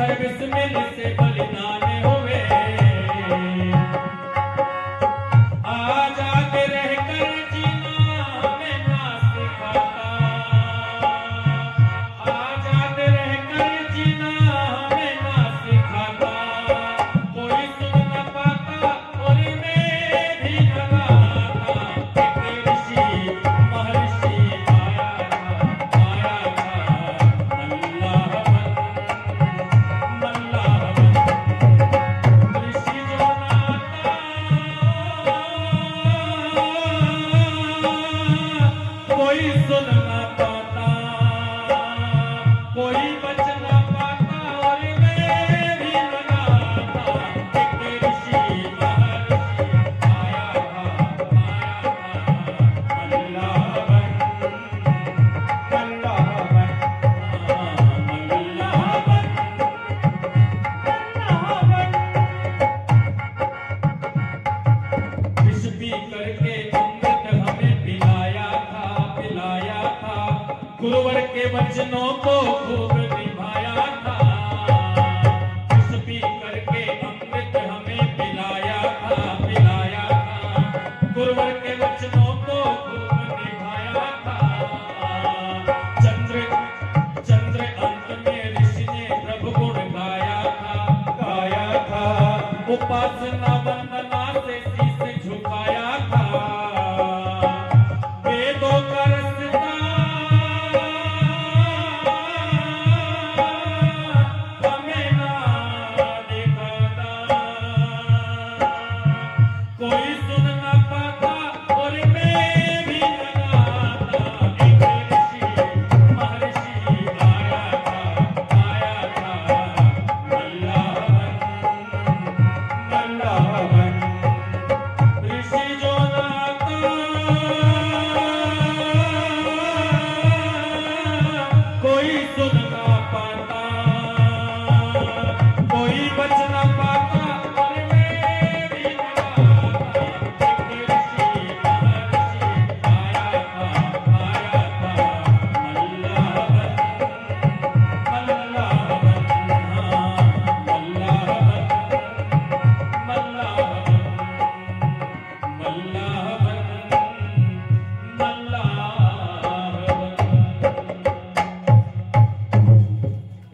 हर बिस्मिल से बलिदान हुए। आजाद रहकर जीना हमें ना सिखाता, आजाद रहकर जीना हमें ना सिखाता। कोई सुन न पाता और मैं भी न गाता। एक ऋषि महर्षि आया था अल्लाह ऋषि जो नाता कोई सुन ना पाता, कोई बच ना पाता और मैं भी न गाता। एक ऋषि महर्षि आया था अल्लाह विष पी करके अमृत हमें पिलाया था, गुरुवर के वचनों को खूब निभाया था। विष पी करके अमृत हमें पिलाया था, गुरुवर के वचनों को खूब निभाया था। चंद्र अंत में ऋषि ने प्रभु गुण गाया था, उपासना वंदना से शीश झुकाया था। वेदों का रसता हमें ना दिखाता, कोई सुन ना पाता और मैं भी न गाता। एक ऋषि महर्षि आया था अल्लाह ऋषि जो नाता कोई सुन ना पाता, कोई बच ना पाता और मैं भी न गाता। एक ऋषि महर्षि आया था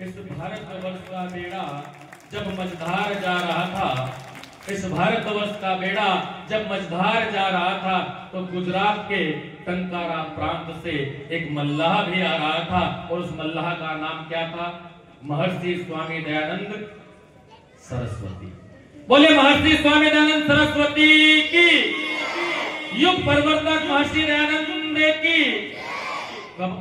इस भारतवर्ष का बेड़ा जब मझधार जा रहा था, इस भारतवर्ष का बेड़ा जब मझधार जा रहा था, तो गुजरात के टंकारा प्रांत से एक मल्लाह भी आ रहा था। और उस मल्लाह का नाम क्या था? महर्षि स्वामी दयानंद सरस्वती। बोले महर्षि स्वामी दयानंद सरस्वती की, युग प्रवर्तक महर्षि दयानंद की। कब